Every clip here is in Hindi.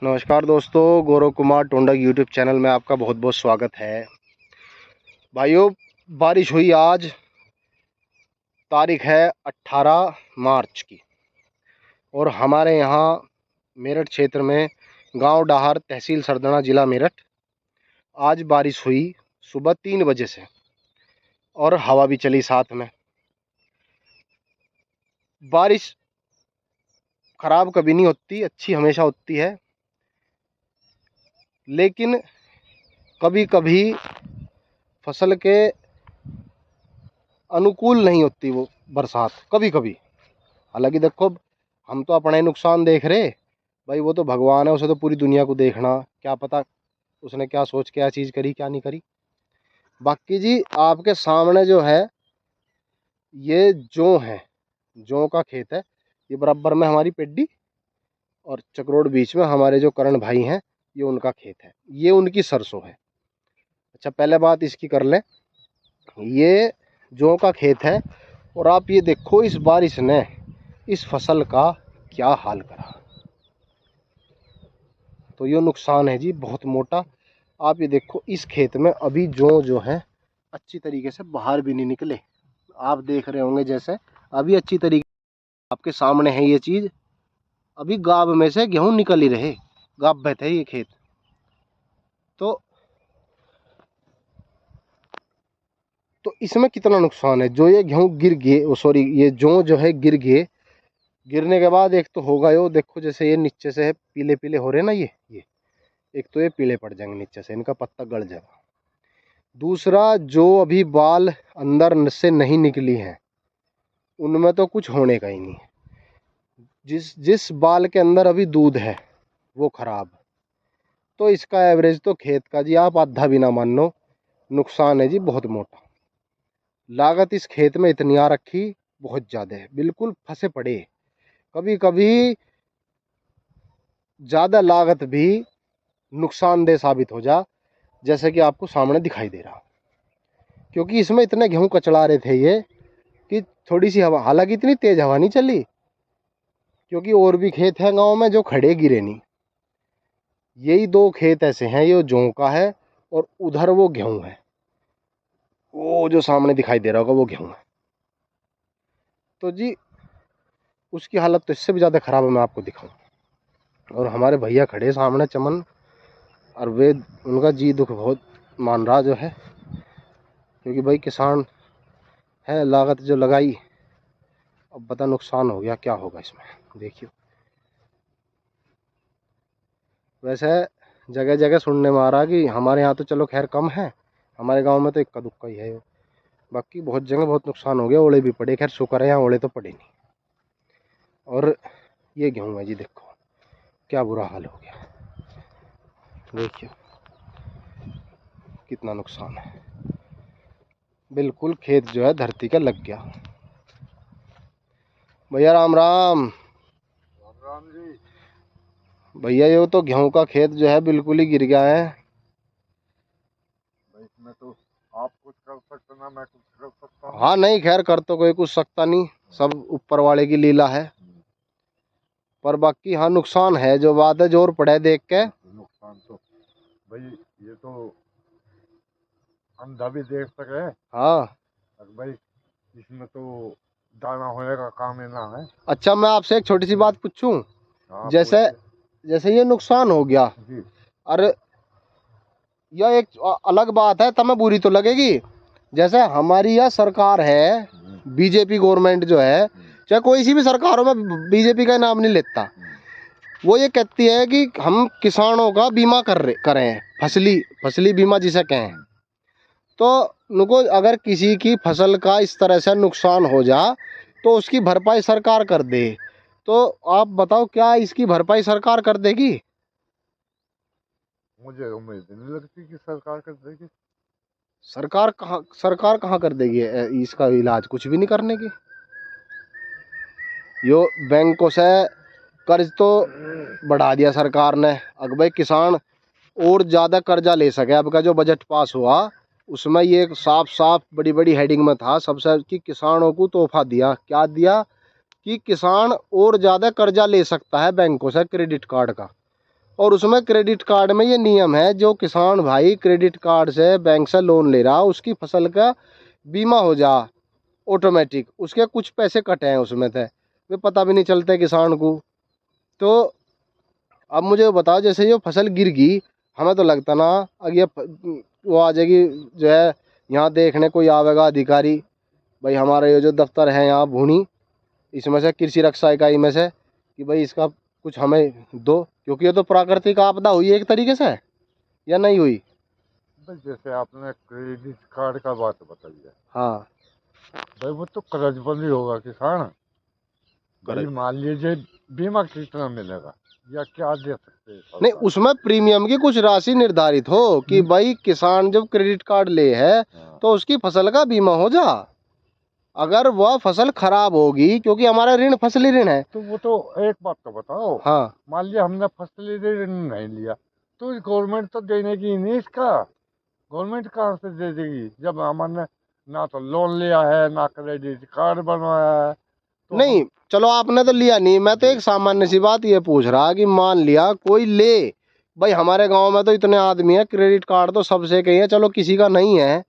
नमस्कार दोस्तों, गौरव कुमार टोंडा यूट्यूब चैनल में आपका बहुत बहुत स्वागत है। भाइयों, बारिश हुई आज, तारीख है 18 मार्च की, और हमारे यहाँ मेरठ क्षेत्र में गांव डाहर, तहसील सरदना, ज़िला मेरठ, आज बारिश हुई सुबह 3 बजे से, और हवा भी चली साथ में। बारिश ख़राब कभी नहीं होती, अच्छी हमेशा होती है, लेकिन कभी कभी फसल के अनुकूल नहीं होती वो बरसात, कभी कभी। हालांकि देखो, हम तो अपना ही नुकसान देख रहे भाई, वो तो भगवान है, उसे तो पूरी दुनिया को देखना, क्या पता उसने क्या सोच क्या चीज़ करी क्या नहीं करी। बाकी जी, आपके सामने जो है ये जौ है, जौ का खेत है। ये बराबर में हमारी पेड्डी और चकरोड बीच में हमारे जो करण भाई हैं, ये उनका खेत है, ये उनकी सरसों है। अच्छा, पहले बात इसकी कर लें, ये जौ का खेत है, और आप ये देखो इस बारिश ने इस फसल का क्या हाल करा। तो ये नुकसान है जी बहुत मोटा। आप ये देखो, इस खेत में अभी जो है अच्छी तरीके से बाहर भी नहीं निकले। आप देख रहे होंगे जैसे अभी अच्छी तरीके आपके सामने है ये चीज़। अभी गाब में से गेहूं निकल ही रहे, गाब बहते है ये खेत। तो इसमें कितना नुकसान है। जो ये गेहूं गिर गए, सॉरी, ये जो है गिर गए, गिरने के बाद एक तो होगा यो, देखो जैसे ये नीचे से है पीले पीले हो रहे ना, ये एक तो ये पीले पड़ जाएंगे नीचे से, इनका पत्ता गल जाएगा। दूसरा, जो अभी बाल अंदर से नहीं निकली हैं, उनमें तो कुछ होने का ही नहीं है। जिस जिस बाल के अंदर अभी दूध है वो खराब। तो इसका एवरेज तो खेत का जी आप आधा भी ना मानो, नुकसान है जी बहुत मोटा। लागत इस खेत में इतनी आ रखी, बहुत ज़्यादा है, बिल्कुल फंसे पड़े। कभी कभी ज़्यादा लागत भी नुकसानदेह साबित हो जा, जैसे कि आपको सामने दिखाई दे रहा। क्योंकि इसमें इतने गेहूं कचड़ा रहे थे ये, कि थोड़ी सी हवा, हालांकि इतनी तेज हवा नहीं चली, क्योंकि और भी खेत हैं गांव में जो खड़े गिरे नहीं। यही दो खेत ऐसे हैं, ये जौ का है और उधर वो गेहूं है, वो जो सामने दिखाई दे रहा होगा वो गेहूं है। तो जी उसकी हालत तो इससे भी ज़्यादा ख़राब है, मैं आपको दिखाऊं। और हमारे भैया खड़े सामने चमन, और वे उनका जी दुख बहुत मान रहा जो है, क्योंकि भाई किसान है, लागत जो लगाई, अब बता नुकसान हो गया, क्या होगा इसमें देखियो। वैसे जगह जगह सुनने में आ रहा कि हमारे यहाँ तो चलो खैर कम है, हमारे गांव में तो इक्का दुक्का ही है, बाकी बहुत जगह बहुत नुकसान हो गया, ओले भी पड़े। खैर शुक्र है यहाँ ओले तो पड़े नहीं। और ये गेहूँ है जी, देखो क्या बुरा हाल हो गया, देखिए कितना नुकसान है। बिल्कुल खेत जो है धरती का लग गया। भैया राम राम। राम जी। भैया ये तो गेहूं का खेत जो है बिल्कुल ही गिर गया है। भाई इसमें तो आप कुछ कर सकते ना मैं कुछ कर सकता हूँ। हाँ नहीं, खैर कर तो कोई कुछ सकता नहीं, सब ऊपर वाले की लीला है। पर बाकी हाँ, नुकसान है, जो बात है जोर पड़े देख के। नुकसान तो भाई ये तो अंधा भी देख सके। हाँ। और भाई इसमें तो दाना होने का काम है ना है। अच्छा, मैं आपसे एक छोटी सी बात पूछूं। हाँ जैसे जैसे ये नुकसान हो गया, जी। अरे यह एक अलग बात है, तमें बुरी तो लगेगी। जैसे हमारी यह सरकार है, बीजेपी गवर्नमेंट जो है, चाहे कोई सी भी सरकार हो, मैं बीजेपी का नाम नहीं लेता, वो ये कहती है कि हम किसानों का बीमा करें, फसली बीमा जिसे कहें। तो उनको अगर किसी की फसल का इस तरह से नुकसान हो जा, तो उसकी भरपाई सरकार कर दे। तो आप बताओ, क्या इसकी भरपाई सरकार कर देगी? मुझे उम्मीद नहीं लगती कि सरकार कर देगी। सरकार कहाँ कर देगी इसका इलाज, कुछ भी नहीं करने की। यो बैंकों से कर्ज तो बढ़ा दिया सरकार ने। अगर भाई किसान और ज़्यादा कर्जा ले सके, अब का जो बजट पास हुआ उसमें ये साफ साफ बड़ी बड़ी हेडिंग में था सबसे, कि किसानों को तोहफा दिया। क्या दिया? कि किसान और ज़्यादा कर्जा ले सकता है बैंकों से, क्रेडिट कार्ड का। और उसमें क्रेडिट कार्ड में ये नियम है, जो किसान भाई क्रेडिट कार्ड से बैंक से लोन ले रहा उसकी फसल का बीमा हो जा ऑटोमेटिक, उसके कुछ पैसे कटे हैं उसमें थे, वे पता भी नहीं चलते किसान को। तो अब मुझे बताओ, जैसे ये फसल गिर गई, हमें तो लगता ना अब ये वो आ जाएगी, जो है यहाँ देखने कोई आवेगा अधिकारी, भाई हमारा ये जो दफ्तर है यहाँ भूनी, इसमें से कृषि रक्षा इकाई में से, कि भाई इसका कुछ हमें दो, क्योंकि ये तो प्राकृतिक आपदा हुई है एक तरीके से, या नहीं हुई? भाई जैसे आपने क्रेडिट कार्ड का बात बताई है, हाँ, भाई वो तो कर्जबंदी होगा किसान। भाई कर्ज मान लीजिए बीमा कितना मिलेगा या क्या दे सकते हैं नहीं, सरकार? उसमें प्रीमियम की कुछ राशि निर्धारित हो कि भाई किसान जब क्रेडिट कार्ड ले है हाँ। तो उसकी फसल का बीमा हो जा, अगर वह फसल खराब होगी, क्योंकि हमारा ऋण फसली ऋण है। तो वो तो एक बात तो बताओ, हाँ, मान लिया हमने फसली ऋण नहीं लिया तो गवर्नमेंट तो देने की नहीं, इसका गवर्नमेंट कहाँ से दे देगी जब हमने ना तो लोन लिया है ना क्रेडिट कार्ड बनवाया है? तो नहीं चलो आपने तो लिया नहीं, मैं तो एक सामान्य सी बात ये पूछ रहा कि मान लिया कोई ले, भाई हमारे गांव में तो इतने आदमी है, क्रेडिट कार्ड तो सबसे कहीं है, चलो किसी का नहीं है,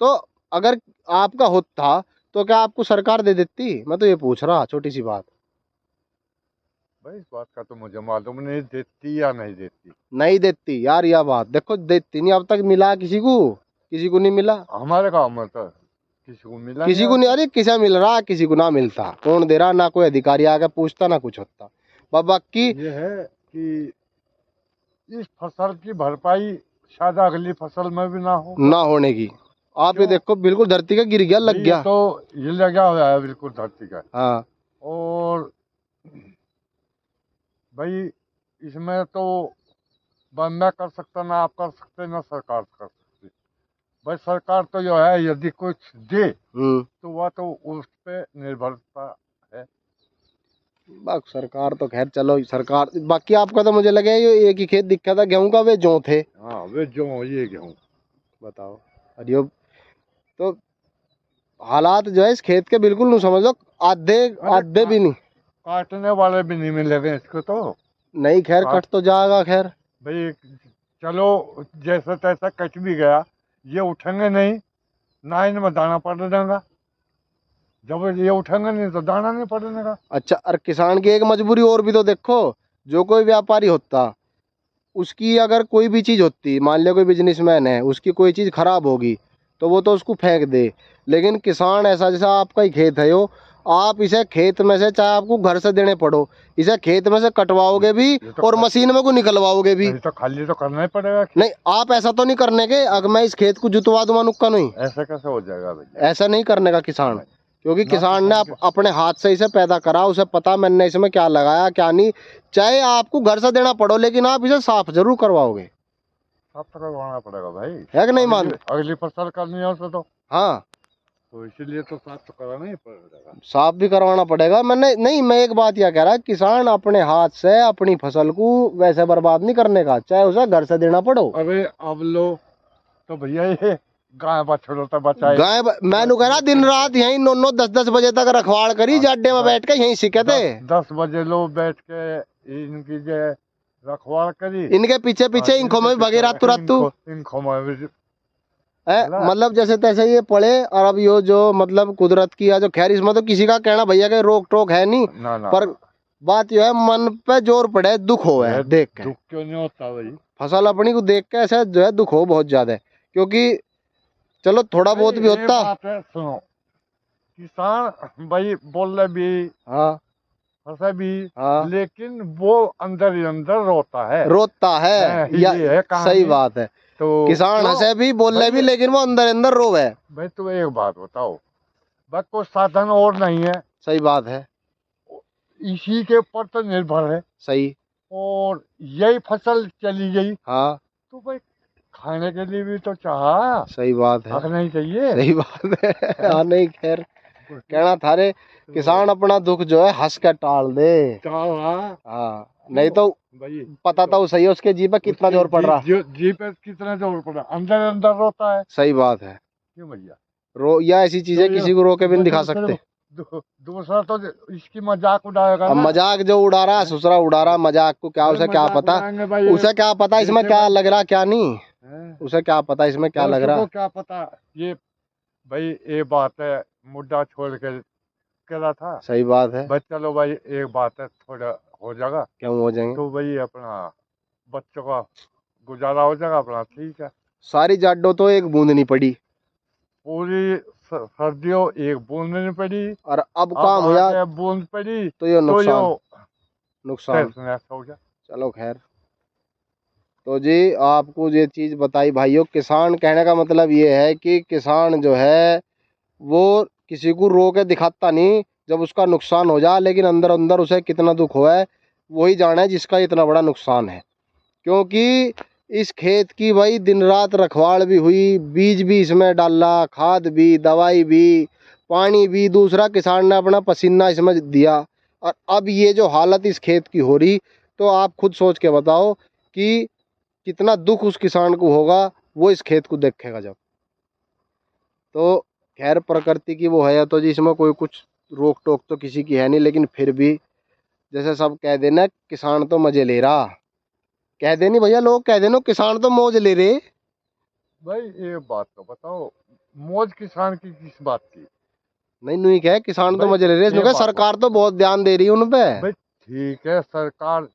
तो अगर आपका होता तो क्या आपको सरकार दे देती? मैं तो ये पूछ रहा, छोटी सी बात। भाई इस बात का तो मुझे मालूम नहीं, देती या नहीं देती। नहीं देती यार, यह बात देखो, देती नहीं, अब तक मिला किसी को नहीं मिला, हमारे गांव में तो किसी को मिला नहीं किसी को आज नहीं, तक। अरे किसे मिल रहा, किसी को ना मिलता, कौन दे रहा, ना कोई अधिकारी आके पूछता ना कुछ होता। बाकी ये है कि इस फसल की भरपाई शायद अगली फसल में भी ना हो। ना होने की, आप ये क्यों? देखो बिल्कुल धरती का गिर गया, लग भाई ये गया। तो ये लगा हुआ है बिल्कुल धरती का। हाँ, और भाई इसमें तो मैं कर सकता ना आप कर सकते ना सरकार कर सकती। भाई सरकार तो जो है यदि कुछ दे तो वह तो उस पे निर्भरता है। सरकार तो खैर चलो सरकार, बाकी आपका तो मुझे लगे ये एक ही खेत दिखा था गेहूं का, वे जो थे, हाँ वे जो ये गेहूँ बताओ। अरे यो, तो हालात जो है इस खेत के बिल्कुल नहीं, समझ लो आधे आधे भी नहीं। काटने वाले भी नहीं मिलेंगे इसको तो। नहीं खैर काट कट तो जाएगा खैर। भाई चलो जैसे तैसा कट भी गया, ये उठेंगे नहीं ना, इनमें दाना पड़ेगा। जब ये उठेंगे नहीं तो दाना नहीं पड़ेगा। अच्छा, और किसान की एक मजबूरी और भी तो देखो, जो कोई व्यापारी होता, उसकी अगर कोई भी चीज़ होती, मान लिया कोई बिजनेसमैन है, उसकी कोई चीज़ खराब होगी तो वो तो उसको फेंक दे, लेकिन किसान ऐसा, जैसा आपका ही खेत है यो, आप इसे खेत में से चाहे आपको घर से देने पड़ो, इसे खेत में से कटवाओगे भी ये तो और मशीन में को निकलवाओगे भी। ये तो खाली तो करना ही पड़ेगा। नहीं आप ऐसा तो नहीं करने के, अगर मैं इस खेत को जुतवा दूंगा नुक्का नहीं, ऐसे कैसे हो जाएगा भैया? ऐसा नहीं करने का किसान, क्योंकि ना किसान ने किसान अपने हाथ से इसे पैदा करा, उसे पता मैंने इसमें क्या लगाया क्या नहीं, चाहे आपको घर से देना पड़ो लेकिन आप इसे साफ जरूर करवाओगे, साफ तो करवाना पड़ेगा भाई। है कि नहीं मानते? अगली फसल करनी है उसे हाँ, तो इसीलिए तो साफ तो कराना ही पड़ेगा। साफ भी करवाना पड़ेगा। मैंने नहीं, मैं एक बात यह कह रहा, किसान अपने हाथ से अपनी फसल को वैसे बर्बाद नहीं करने का, चाहे उसे घर से देना पड़ो। अरे अब लो तो भैया ये गाय बछड़ों तक बचाए। मैंने कह रहा दिन रात यहीं 9 10 10 बजे तक रखवाड़ करी, जाड्डे में बैठ के यहीं सीखे थे, 10 बजे लो बैठ के इनकी जो रखवाड़ करी। इनके पीछे पीछे इंखों में भी भगे रातू रातू, इनको में भी है मतलब जैसे तैसे ये पड़े। और अब यो जो मतलब कुदरत की, या जो खैर इसमें तो किसी का कहना भैया के रोक टोक है नहीं, ना ना पर बात यो है मन पे जोर पड़े, दुख हो है देख के, दुख क्यों नहीं होता भाई? फसल अपनी को देख के ऐसा जो है दुख हो बहुत ज्यादा है, क्योंकि चलो थोड़ा बहुत भी ये होता। बात है, सुनो, किसान भाई बोल रहे भी हाँ, फंसे भी, हाँ, लेकिन वो अंदर ही अंदर रोता है। रोता है, या ये है कहानी। सही बात है, तो किसान क्यों? हंसे भी बोले भी, भाई लेकिन वो अंदर अंदर रोवे। भाई तुम एक बात बताओ, बस कोई साधन और नहीं है, सही बात है, इसी के ऊपर तो निर्भर है, सही, और यही फसल चली गई हाँ, तो भाई खाने के लिए भी तो चाह सही बात है, रखना ही चाहिए। सही बात है। हाँ नहीं खैर, कहना थारे किसान अपना दुख जो है हंस के टाल दे। हाँ, नहीं तो भाई पता तो सही है उसके जी पे कितना जोर पड़ रहा। जी पे कितना जोर पड़ रहा, अंदर अंदर रोता है। सही बात है, क्यों भैया? रो या ऐसी चीजें तो किसी को रोके भी नहीं दिखा सिर्फ सकते। दूसरा तो इसकी मजाक उड़ाएगा अब ना। मजाक जो उड़ा रहा ससुरा उड़ा रहा, मजाक को क्या, भाई उसे क्या मजाक पता, उड़ाएंगे भाई, उसे क्या पता इसमें जैसे क्या भाई लग रहा क्या नहीं, हैं? उसे क्या पता इसमें क्या लग दोस्तों रहा। को क्या पता। ये भाई ये बात है, मुद्दा छोड़ के करा था। सही बात है। भाई चलो भाई एक बात है, थोड़ा हो जाएगा क्यों हो जाएंगे, तो भाई अपना बच्चों का गुजारा हो जाएगा अपना, ठीक है। सारी जाडो तो एक बूंद नहीं पड़ी, पूरी सर्दियों एक बूंद नहीं पड़ी, और अब अब काम हुआ आगे बूंद पड़ी तो ये तो यो नुकसान, नुकसान। तहस नहस हो गया। चलो खैर। तो जी आपको ये चीज़ बताई भाइयों, किसान कहने का मतलब ये है कि किसान जो है वो किसी को रो के दिखाता नहीं जब उसका नुकसान हो जाए, लेकिन अंदर अंदर उसे कितना दुख हुआ है वही जाने जिसका इतना बड़ा नुकसान है। क्योंकि इस खेत की भाई दिन रात रखवाड़ भी हुई, बीज भी इसमें डाला, खाद भी, दवाई भी, पानी भी, दूसरा किसान ने अपना पसीना इसमें दिया, और अब ये जो हालत इस खेत की हो रही, तो आप खुद सोच के बताओ कि कितना दुख उस किसान को होगा, वो इस खेत को देखेगा जब। तो खैर प्रकृति की वो है, तो जी इसमें कोई कुछ रोक टोक तो किसी की है नहीं, लेकिन फिर भी जैसे सब कह देना किसान तो मजे ले रहा, कह देनी भैया, लोग कह देना किसान तो मौज ले रहे। भाई ये बात तो बताओ, मौज किसान की किस बात की। नहीं नहीं, क्या है किसान तो भाई मजे ले रहे, इसमें ये क्या बात सरकार बताओ, तो बहुत ध्यान दे रही है उन पे। भाई ठीक है सरकार,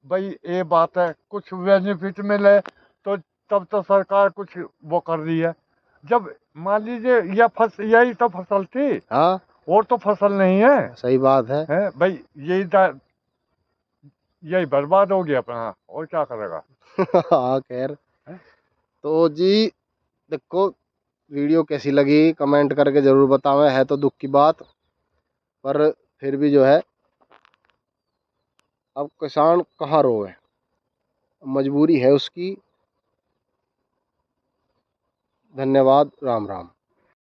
भाई ये बात है कुछ बेनिफिट मिले तो तब तो सरकार कुछ वो कर रही है। जब मान लीजिए यही तो फसल थी, हाँ और तो फसल नहीं है, सही बात है। है भाई यही बर्बाद हो गया अपना, और क्या करेगा। हाँ खैर। हैं? तो जी देखो, वीडियो कैसी लगी कमेंट करके ज़रूर बतावें, है तो दुख की बात, पर फिर भी जो है अब किसान कहाँ रोए, मजबूरी है उसकी। धन्यवाद, राम राम।